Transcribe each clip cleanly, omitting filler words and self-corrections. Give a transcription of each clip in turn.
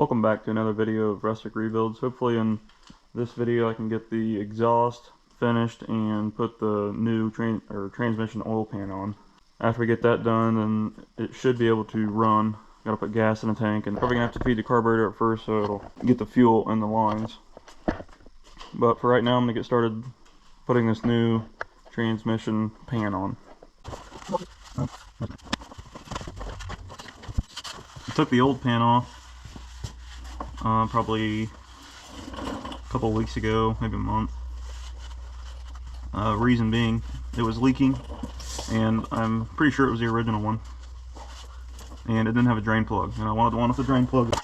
Welcome back to another video of Rustic Rebuilds. Hopefully in this video I can get the exhaust finished and put the new transmission oil pan on. After we get that done, then it should be able to run. Gotta put gas in the tank, and probably gonna have to feed the carburetor at first so it'll get the fuel in the lines. But for right now I'm gonna get started putting this new transmission pan on. I took the old pan off probably a couple of weeks ago, maybe a month. Reason being, it was leaking, and I'm pretty sure it was the original one, and it didn't have a drain plug, and I wanted the one with the drain plug.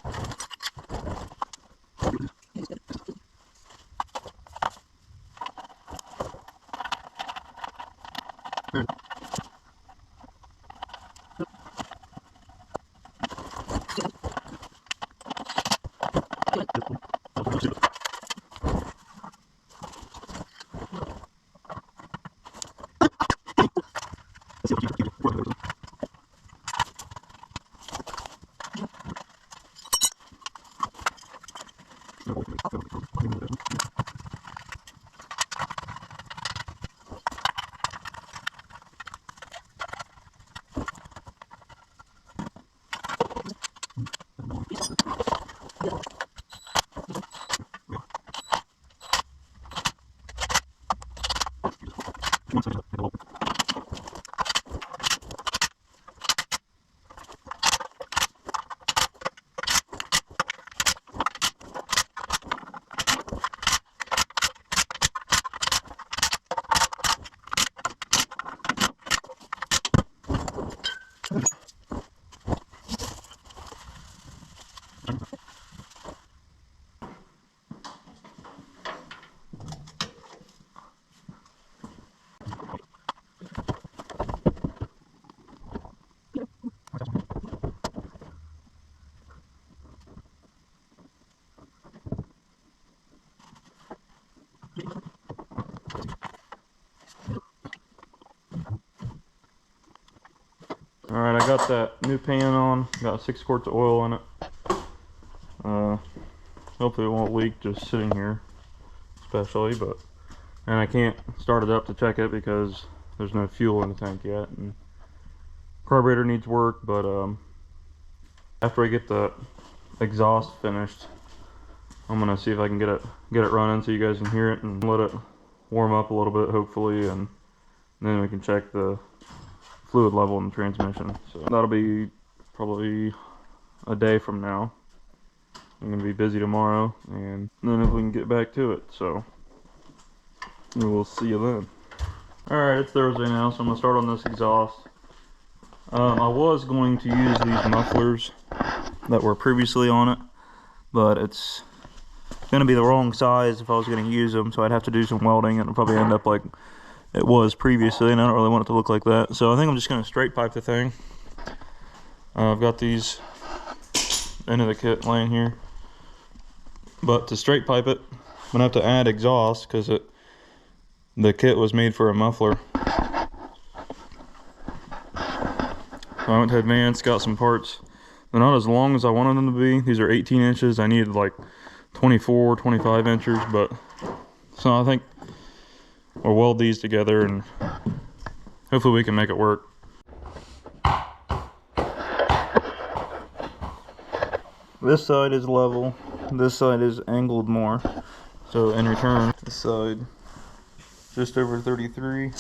Alright, I got that new pan on, got 6 quarts of oil in it. Hopefully it won't leak just sitting here, especially, and I can't start it up to check it because there's no fuel in the tank yet, and carburetor needs work. But after I get the exhaust finished, I'm gonna see if I can get it running so you guys can hear it and let it warm up a little bit, hopefully, and then we can check the fluid level in the transmission. So that'll be probably a day from now. I'm gonna be busy tomorrow, and then if we can get back to it, so we'll see you then. Alright, it's Thursday now, so I'm gonna start on this exhaust. I was going to use these mufflers that were previously on it, but it's gonna be the wrong size if I was gonna use them, so I'd have to do some welding, and it'll probably end up like it was previously, and I don't really want it to look like that. So I think I'm just gonna straight pipe the thing. I've got these end of the kit laying here, but to straight pipe it, I'm gonna have to add exhaust because the kit was made for a muffler. So I went to Advance, got some parts. They're not as long as I wanted them to be. These are 18 inches. I needed like 24, 25 inches, but so I think we'll weld these together and hopefully we can make it work. This side is level, this side is angled more, so in return this side just over 33.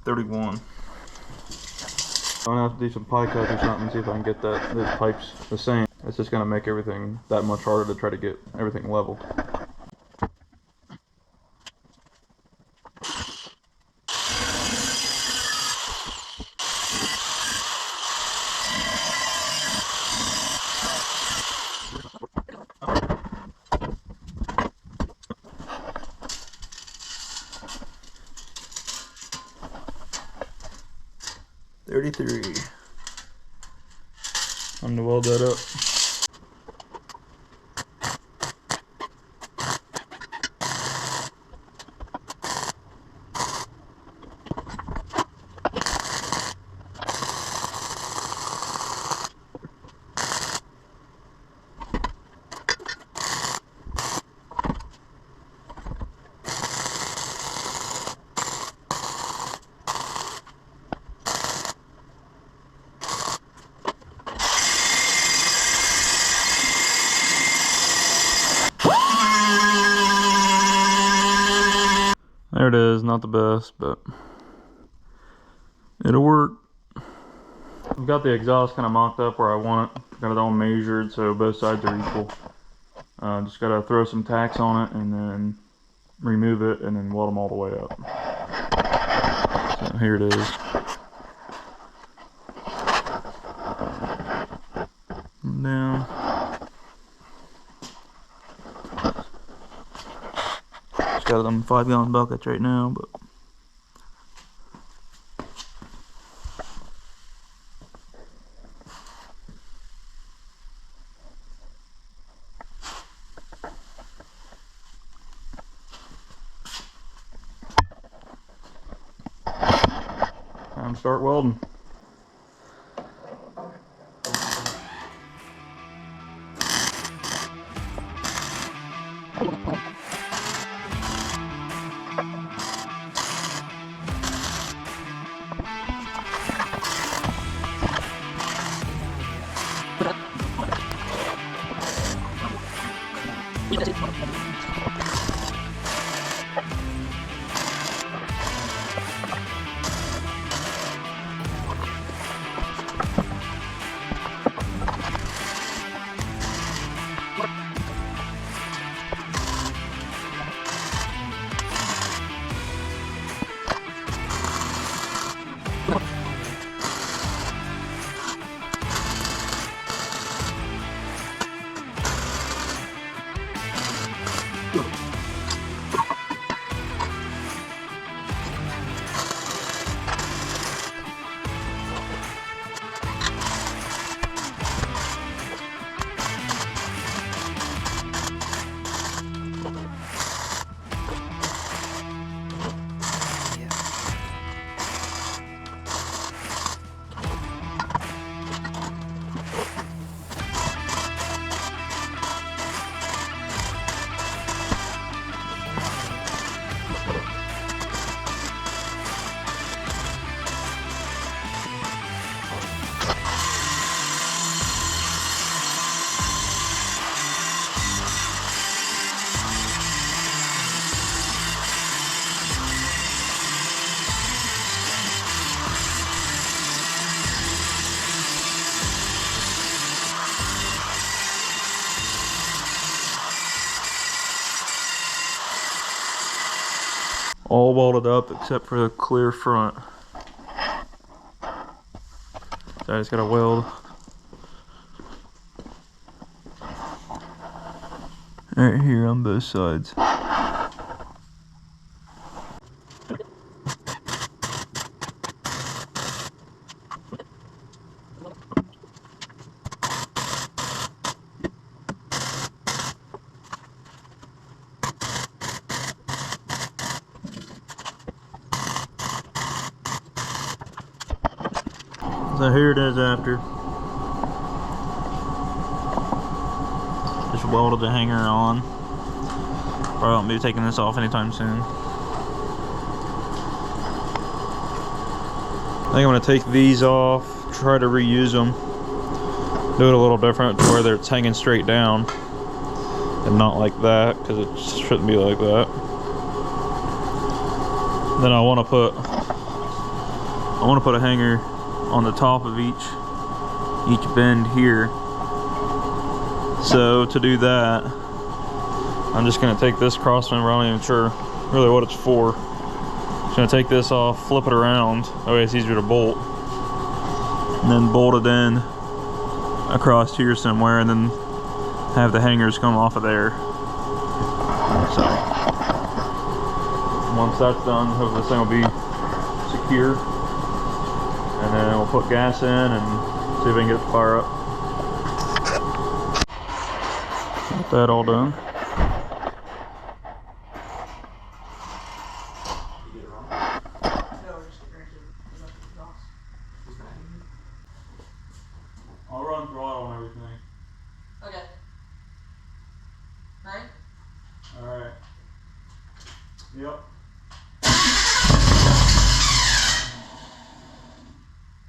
$31. I'm gonna have to do some pie cuts or something, see if I can get those pipes the same. It's just gonna make everything that much harder to try to get everything level. $33. I'm gonna weld that up. There it is, not the best, but it'll work. I've got the exhaust kind of mocked up where I want it. Got it all measured so both sides are equal. Just gotta throw some tacks on it and then remove it and then weld them all the way up. So here it is. Down. Just got them 5-gallon buckets right now, but time to start welding. All welded up except for the clear front. So I just gotta weld right here on both sides. So here it is after. Just welded the hanger on. Probably won't be taking this off anytime soon. I think I'm going to take these off, try to reuse them. Do it a little different to where it's hanging straight down. And not like that, because it shouldn't be like that. Then I want to put a hanger on the top of each bend here. So to do that, I'm just going to take this cross member. I'm not even sure really what it's for. Just going to take this off, flip it around, that way it's easier to bolt, and then bolt it in across here somewhere, and then have the hangers come off of there. So once that's done, hopefully this thing will be secure. And then we'll put gas in and see if we can get the fire up. Got that all done. I'll run throttle and everything. Okay. Right? Alright. Yep.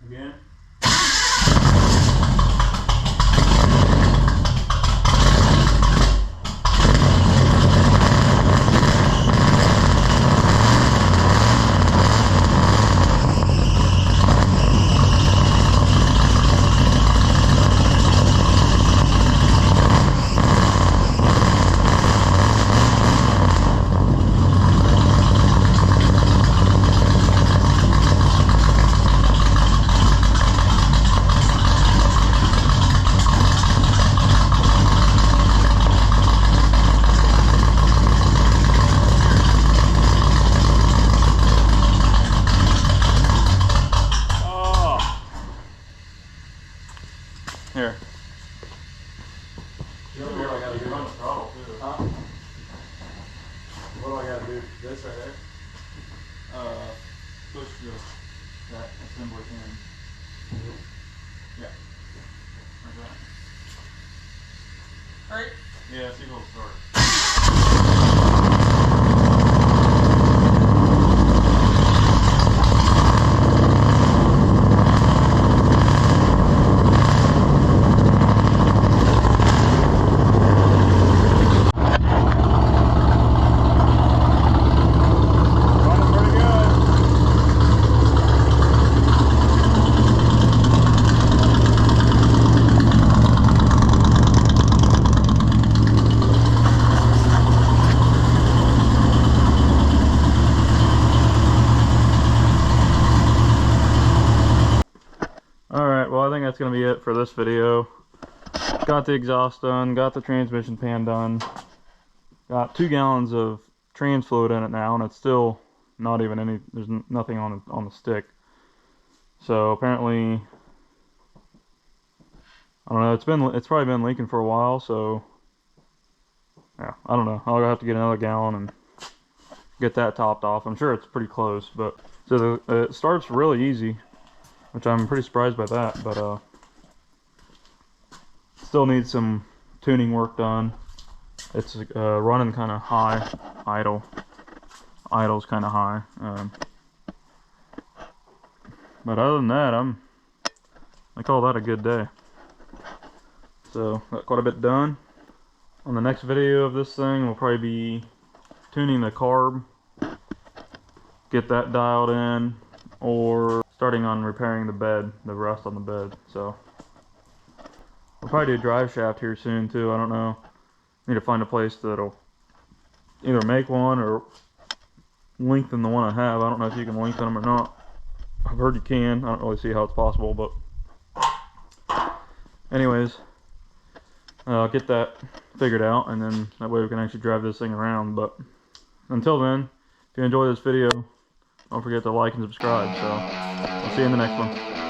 Again. that assembly in. Yeah. Like that. Alright. Yeah, see if it'll start. Alright, well I think that's going to be it for this video. Got the exhaust done, got the transmission pan done, got 2 gallons of trans fluid in it now, and it's still not even any, there's nothing on the stick. So apparently, I don't know, it's probably been leaking for a while, so yeah, I don't know. I'll have to get another gallon and get that topped off. I'm sure it's pretty close, but so it starts really easy, which I'm pretty surprised by that, but still needs some tuning work done. It's running kind of high, idle's kind of high, but other than that, I call that a good day. So got quite a bit done. On the next video of this thing, we'll probably be tuning the carb, get that dialed in, or starting on repairing the bed, the rust on the bed. So we'll probably do a drive shaft here soon too. I don't know. Need to find a place that'll either make one or lengthen the one I have. I don't know if you can lengthen them or not. I've heard you can. I don't really see how it's possible, but anyways, I'll get that figured out, and then that way we can actually drive this thing around. But until then, if you enjoy this video, don't forget to like and subscribe. So I'll see you in the next one.